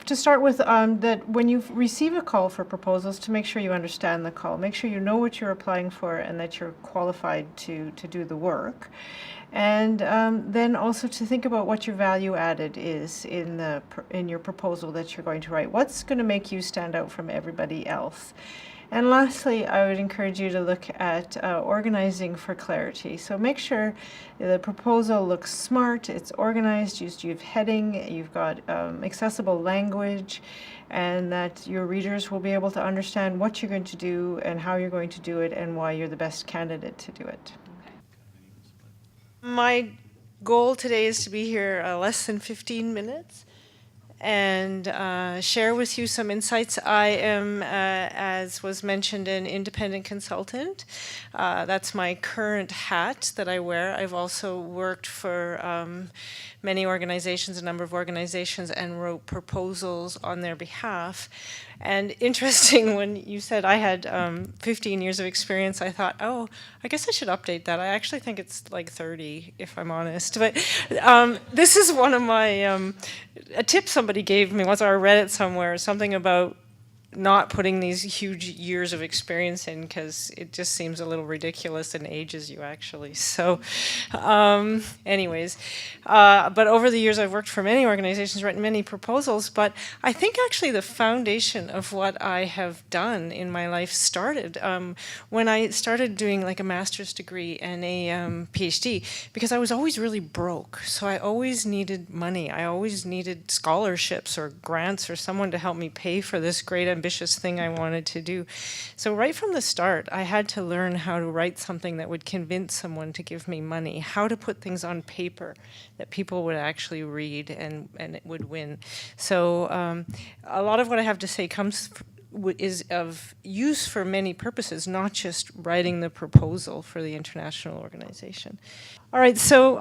to start with, that when you receive a call for proposals, to make sure you understand the call, make sure you know what you're applying for and that you're qualified to do the work. And then also to think about what your value added is in your proposal that you're going to write. What's going to make you stand out from everybody else? And lastly, I would encourage you to look at organizing for clarity. So make sure the proposal looks smart, it's organized, you have heading, you've got accessible language, and that your readers will be able to understand what you're going to do and how you're going to do it and why you're the best candidate to do it. My goal today is to be here less than 15 minutes and share with you some insights. I am, as was mentioned, an independent consultant. That's my current hat that I wear. I've also worked for many organizations, a number of organizations, and wrote proposals on their behalf. And interesting, when you said I had 15 years of experience, I thought, oh, I guess I should update that. I actually think it's like 30, if I'm honest. But this is one of my, a tip somebody gave me once, I read it somewhere, something about not putting these huge years of experience in because it just seems a little ridiculous and ages you actually. So anyways, but over the years I've worked for many organizations, written many proposals, but I think actually the foundation of what I have done in my life started when I started doing like a master's degree and a PhD, because I was always really broke. So I always needed money. I always needed scholarships or grants or someone to help me pay for this great ambitious thing I wanted to do. So right from the start, I had to learn how to write something that would convince someone to give me money, how to put things on paper that people would actually read and it would win. So a lot of what I have to say is of use for many purposes, not just writing the proposal for the international organization. All right, so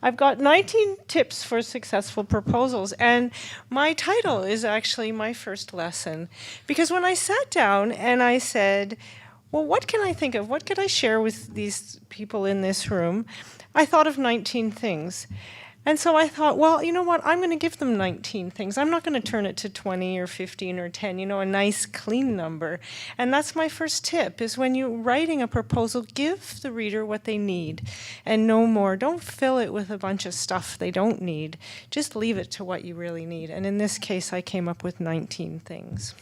I've got 19 tips for successful proposals, and my title is actually my first lesson, because when I sat down and I said, well, what can I think of? What could I share with these people in this room? I thought of 19 things. And so I thought, well, you know what, I'm going to give them 19 things. I'm not going to turn it to 20 or 15 or 10, you know, a nice clean number. And that's my first tip, is when you're writing a proposal, give the reader what they need and no more. Don't fill it with a bunch of stuff they don't need. Just leave it to what you really need. And in this case, I came up with 19 things.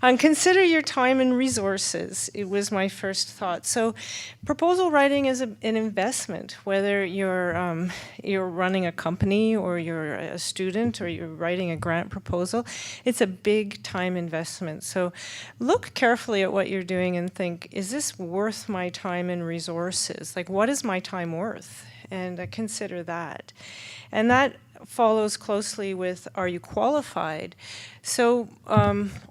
And consider your time and resources. It was my first thought. So proposal writing is an investment, whether you're running a company or you're a student or you're writing a grant proposal. It's a big time investment. So look carefully at what you're doing and think, is this worth my time and resources? Like, what is my time worth? And consider that. And that follows closely with, are you qualified? So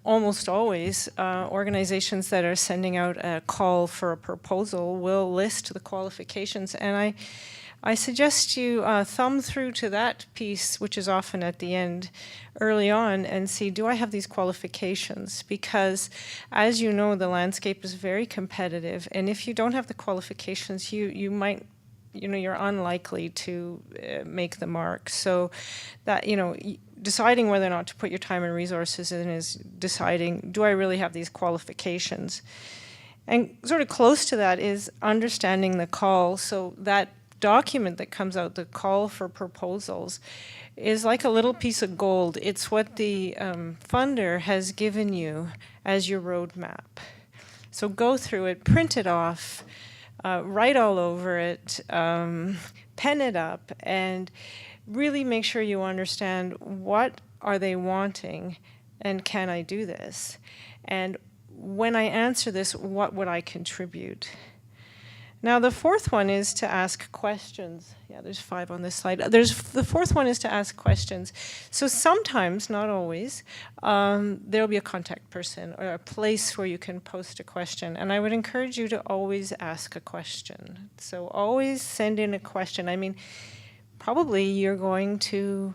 almost always, organizations that are sending out a call for a proposal will list the qualifications, and I suggest you thumb through to that piece, which is often at the end, early on, and see, do I have these qualifications? Because, as you know, the landscape is very competitive, and if you don't have the qualifications, you might, you know, you're unlikely to make the mark. So that, you know, deciding whether or not to put your time and resources in is deciding, do I really have these qualifications? And sort of close to that is understanding the call. So that document that comes out, the call for proposals, is like a little piece of gold. It's what the funder has given you as your roadmap. So go through it, print it off, write all over it, pen it up, and really make sure you understand what are they wanting and can I do this? And when I answer this, what would I contribute? Now the fourth one is to ask questions. Yeah, there's 5 on this slide. The fourth one is to ask questions. So sometimes, not always, there'll be a contact person or a place where you can post a question. And I would encourage you to always ask a question. So always send in a question. I mean, probably you're going to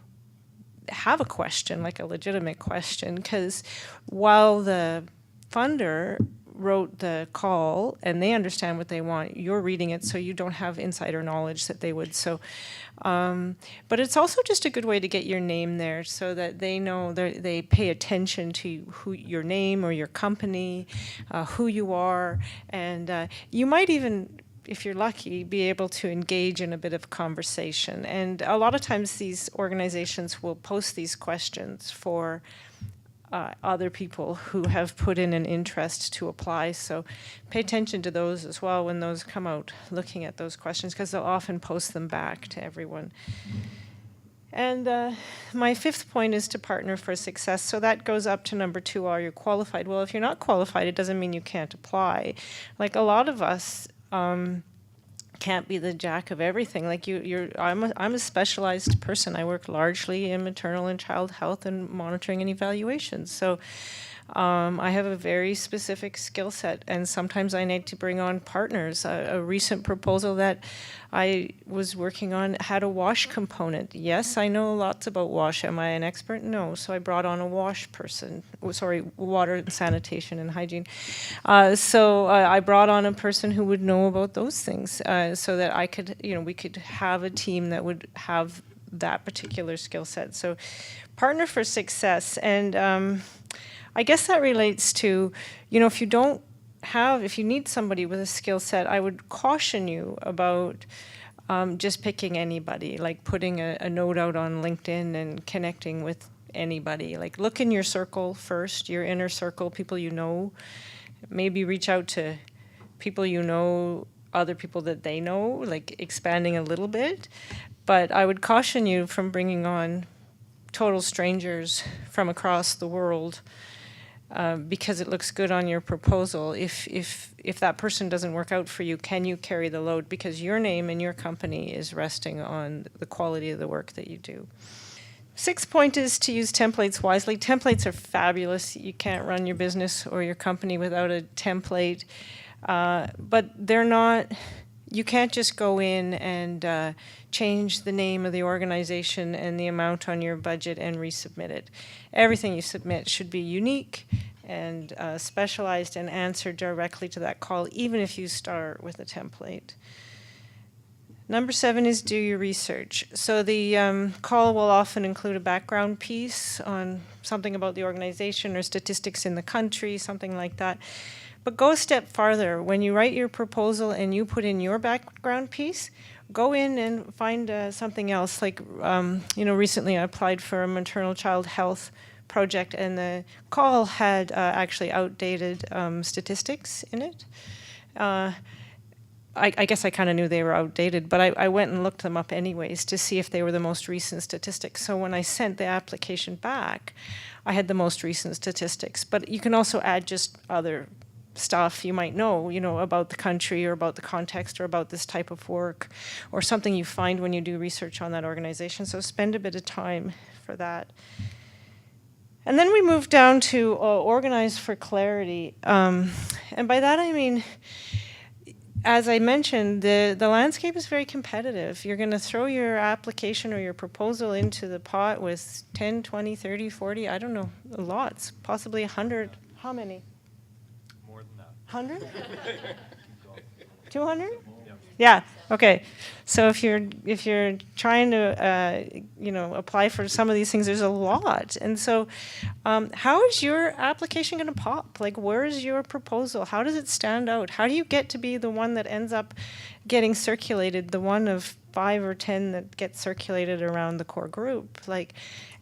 have a question, like a legitimate question, because while the funder wrote the call and they understand what they want. You're reading it, so you don't have insider knowledge that they would. So, but it's also just a good way to get your name there so that they know they pay attention to who your name or your company, who you are, and you might even, if you're lucky, be able to engage in a bit of conversation. And a lot of times these organizations will post these questions for other people who have put in an interest to apply. So pay attention to those as well when those come out, looking at those questions, because they'll often post them back to everyone. And my fifth point is to partner for success. So that goes up to number 2, are you qualified? Well, if you're not qualified, it doesn't mean you can't apply. Like a lot of us can't be the jack of everything. Like I'm a specialized person. I work largely in maternal and child health and monitoring and evaluations. So I have a very specific skill set, and sometimes I need to bring on partners. A recent proposal that I was working on had a wash component. Yes, I know lots about wash. Am I an expert? No. So I brought on a wash person. Water and sanitation and hygiene. So I brought on a person who would know about those things, so that I could, we could have a team that would have that particular skill set. So partner for success. And I guess that relates to, if you need somebody with a skill set, I would caution you about just picking anybody, like putting a note out on LinkedIn and connecting with anybody. Like look in your circle first, your inner circle, people you know. Maybe reach out to people you know, other people that they know, like expanding a little bit. But I would caution you from bringing on total strangers from across the world. Because it looks good on your proposal. If that person doesn't work out for you, can you carry the load? Because your name and your company is resting on the quality of the work that you do. 6th point is to use templates wisely. Templates are fabulous. You can't run your business or your company without a template. But they're not, you can't just go in and change the name of the organization and the amount on your budget and resubmit it. Everything you submit should be unique and specialized and answer directly to that call, even if you start with a template. Number 7 is do your research. So the call will often include a background piece on something about the organization or statistics in the country, something like that. But go a step farther. When you write your proposal and you put in your background piece, go in and find something else. Like, recently I applied for a maternal child health project, and the call had actually outdated statistics in it. I guess I kind of knew they were outdated, but I went and looked them up anyways to see if they were the most recent statistics. So when I sent the application back, I had the most recent statistics. But you can also add just other stuff you might know, about the country or about the context or about this type of work or something you find when you do research on that organization. So spend a bit of time for that. And then we move down to organize for clarity. And by that I mean, as I mentioned, the landscape is very competitive. You're going to throw your application or your proposal into the pot with 10, 20, 30, 40, I don't know, lots, possibly 100. How many? 100? 200? Yeah. Okay. So if you're trying to apply for some of these things, there's a lot. And so, how is your application going to pop? Like, where is your proposal? How does it stand out? How do you get to be the one that ends up getting circulated? The one of 5 or 10 that gets circulated around the core group?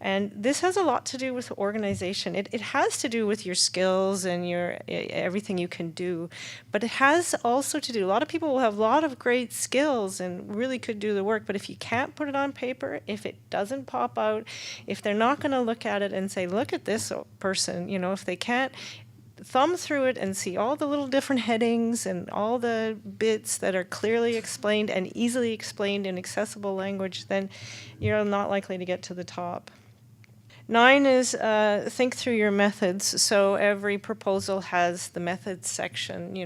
And this has a lot to do with organization. It has to do with your skills and your everything you can do, but it has also to do, a lot of people will have a lot of great skills and really could do the work, but if you can't put it on paper, if it doesn't pop out, if they're not going to look at it and say, look at this person, if they can't thumb through it and see all the little different headings and all the bits that are clearly explained and easily explained in accessible language, then you're not likely to get to the top. 9 is think through your methods. So every proposal has the methods section,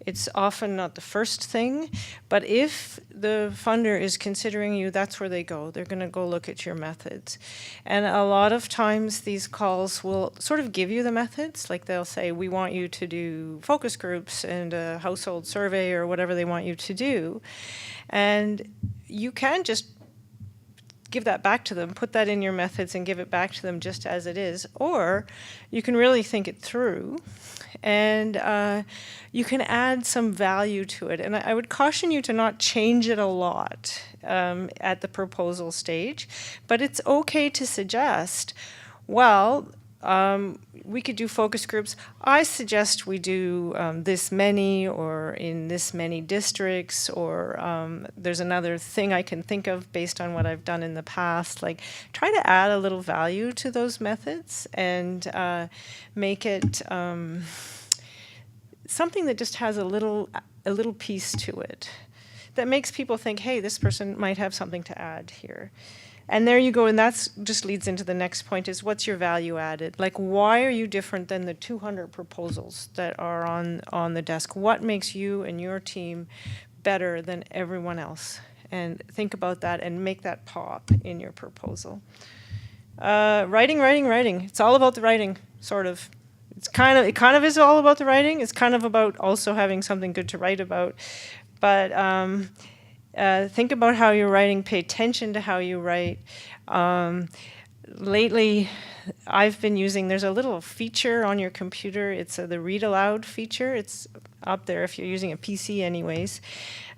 It's often not the first thing, but if the funder is considering you, that's where they go. They're going to go look at your methods. And a lot of times these calls will sort of give you the methods, like they'll say, we want you to do focus groups and a household survey or whatever they want you to do. And you can just give that back to them, put that in your methods and give it back to them just as it is. Or you can really think it through and you can add some value to it. And I would caution you to not change it a lot at the proposal stage, but it's okay to suggest, well, we could do focus groups. I suggest we do this many or in this many districts, or there's another thing I can think of based on what I've done in the past. Like, try to add a little value to those methods and make it something that just has a little piece to it that makes people think, hey, this person might have something to add here. And there you go, and that just leads into the next point, is what's your value added? Like, why are you different than the 200 proposals that are on the desk? What makes you and your team better than everyone else? And think about that and make that pop in your proposal. Writing. It's all about the writing, sort of. It kind of is all about the writing. It's kind of about also having something good to write about. But think about how you're writing, pay attention to how you write. Lately, I've been using, there's a little feature on your computer, it's the read aloud feature. It's up there if you're using a PC anyways.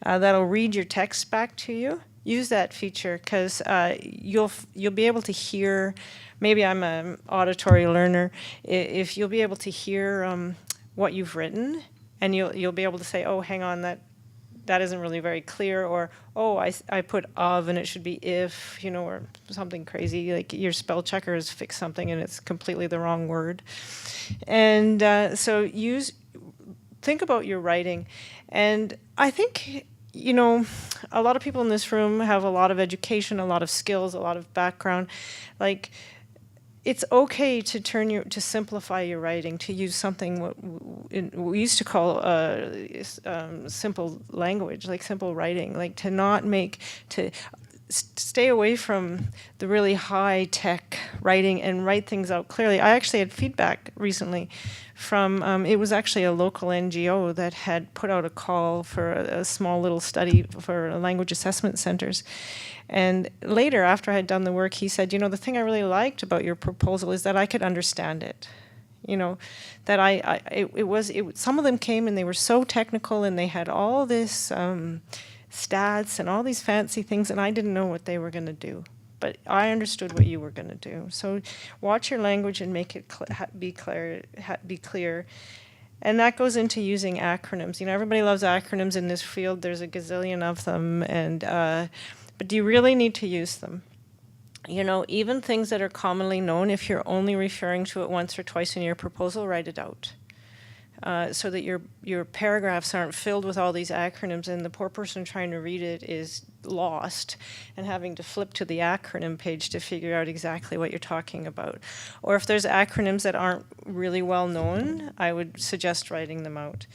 That'll read your text back to you. Use that feature because you'll be able to hear, maybe I'm an auditory learner, if you'll be able to hear what you've written, and you'll be able to say, oh, hang on, that isn't really very clear, or, oh, I put of and it should be if, or something crazy, like your spell checker has fixed something and it's completely the wrong word. And so think about your writing. And I think, a lot of people in this room have a lot of education, a lot of skills, a lot of background. Like, it's okay to simplify your writing, to use something we used to call simple language, like simple writing, like to stay away from the really high-tech writing and write things out clearly. I actually had feedback recently from, it was actually a local NGO that had put out a call for a small little study for language assessment centers. And later, after I had done the work, he said, the thing I really liked about your proposal is that I could understand it. That some of them came and they were so technical and they had all this stats and all these fancy things, and I didn't know what they were going to do. But I understood what you were going to do. So watch your language and make it be clear. And that goes into using acronyms. Everybody loves acronyms in this field. There's a gazillion of them, but do you really need to use them? Even things that are commonly known, if you're only referring to it once or twice in your proposal, write it out. So that your paragraphs aren't filled with all these acronyms and the poor person trying to read it is lost and having to flip to the acronym page to figure out exactly what you're talking about. Or if there's acronyms that aren't really well known, I would suggest writing them out.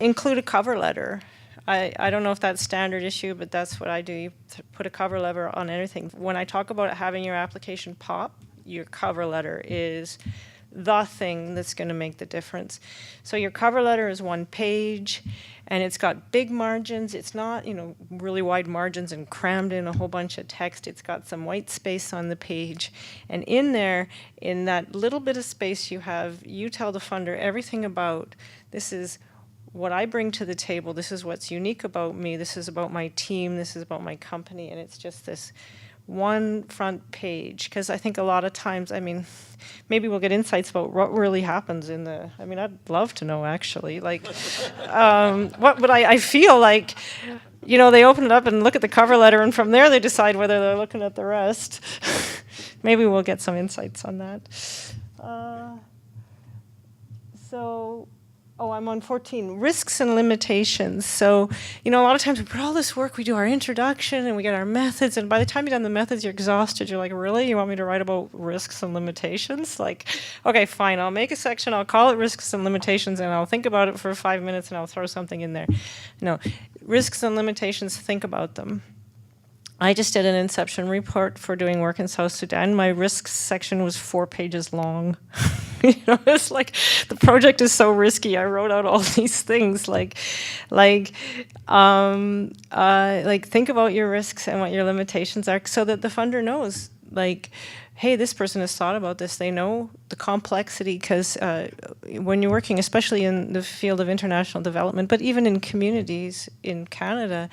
Include a cover letter. I don't know if that's standard issue, but that's what I do. You put a cover letter on anything. When I talk about having your application pop, your cover letter is the thing that's going to make the difference. So your cover letter is 1 page, and it's got big margins. It's not, really wide margins and crammed in a whole bunch of text. It's got some white space on the page. And in there, in that little bit of space you have, you tell the funder everything about, this is what I bring to the table, this is what's unique about me, this is about my team, this is about my company, and it's just this one front page. Because I think a lot of times, maybe we'll get insights about what really happens in the, I'd love to know actually, like, but I feel like, they open it up and look at the cover letter, and from there they decide whether they're looking at the rest. Maybe we'll get some insights on that. So Oh, I'm on 14. Risks and limitations. So, a lot of times we put all this work, we do our introduction and we get our methods, and by the time you've done the methods, you're exhausted. You're like, really? You want me to write about risks and limitations? Like, okay, fine, I'll make a section, I'll call it risks and limitations, and I'll think about it for 5 minutes and I'll throw something in there. No, risks and limitations, think about them. I just did an inception report for doing work in South Sudan. My risks section was 4 pages long. It's like the project is so risky. I wrote out all these things like think about your risks and what your limitations are, so that the funder knows, like, hey, this person has thought about this. They know the complexity, because when you're working, especially in the field of international development, but even in communities in Canada,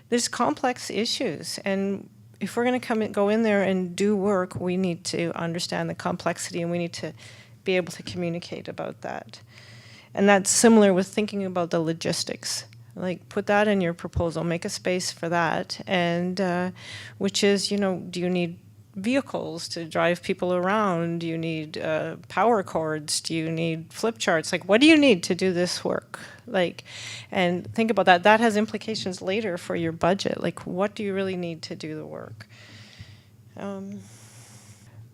there's complex issues, and if we're going to go in there and do work, we need to understand the complexity, and we need to be able to communicate about that. And that's similar with thinking about the logistics. Like, put that in your proposal, make a space for that, and which is, do you need vehicles to drive people around? Do you need power cords? Do you need flip charts? Like, what do you need to do this work? And think about that. That has implications later for your budget. Like, what do you really need to do the work?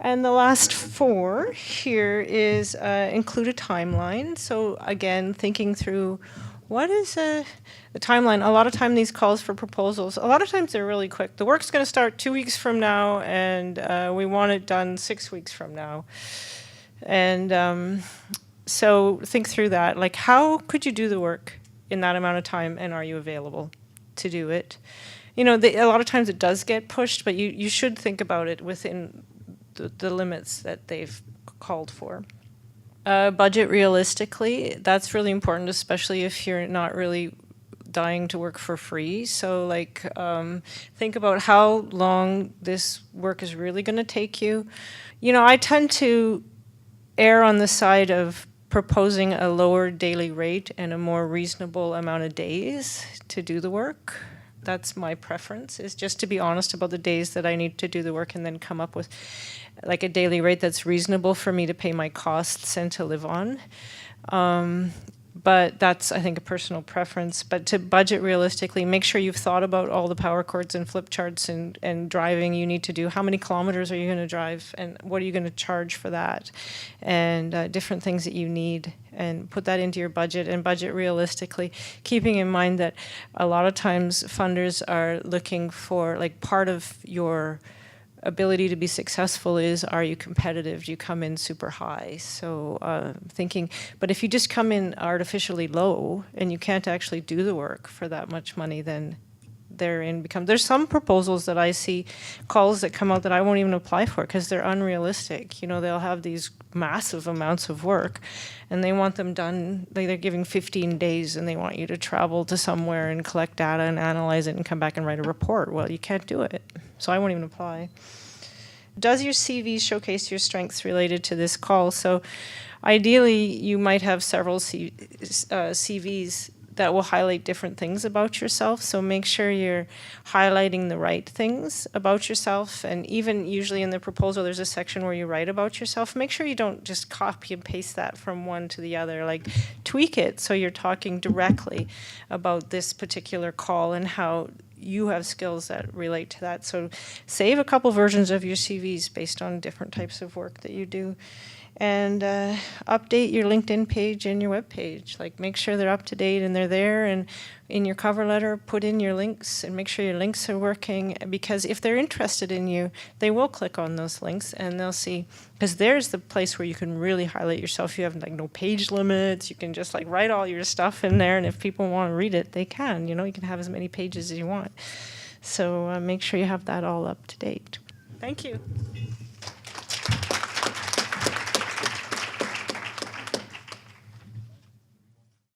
And the last 4 here is include a timeline. So again, thinking through, what is the timeline? A lot of time these calls for proposals, a lot of times they're really quick. The work's going to start 2 weeks from now, and we want it done 6 weeks from now. And so think through that. Like, how could you do the work in that amount of time, and are you available to do it? A lot of times it does get pushed, but you should think about it within the limits that they've called for. Budget realistically, that's really important, especially if you're not really dying to work for free. So think about how long this work is really going to take you. I tend to err on the side of proposing a lower daily rate and a more reasonable amount of days to do the work. That's my preference, is just to be honest about the days that I need to do the work, and then come up with like a daily rate that's reasonable for me to pay my costs and to live on. But that's, I think, a personal preference. But to budget realistically, make sure you've thought about all the power cords and flip charts and driving you need to do. How many kilometers are you going to drive, and what are you going to charge for that? And different things that you need, and put that into your budget, and budget realistically, keeping in mind that a lot of times funders are looking for, like, part of your ability to be successful is, are you competitive? Do you come in super high? So thinking, but if you just come in artificially low and you can't actually do the work for that much money, then there's some proposals that I see, calls that come out that I won't even apply for because they're unrealistic. They'll have these massive amounts of work and they want them done, they're giving 15 days and they want you to travel to somewhere and collect data and analyze it and come back and write a report. Well, you can't do it, so I won't even apply. Does your CV showcase your strengths related to this call? So ideally, you might have several CVs that will highlight different things about yourself. So make sure you're highlighting the right things about yourself. And even usually in the proposal, there's a section where you write about yourself. Make sure you don't just copy and paste that from one to the other. Like, tweak it so you're talking directly about this particular call and how you have skills that relate to that. So save a couple versions of your CVs based on different types of work that you do. And update your LinkedIn page and your web page. Like, make sure they're up to date and they're there. And in your cover letter, put in your links and make sure your links are working. Because if they're interested in you, they will click on those links and they'll see. Because there's the place where you can really highlight yourself. You have no page limits. You can just write all your stuff in there. And if people want to read it, they can. You can have as many pages as you want. So make sure you have that all up to date. Thank you.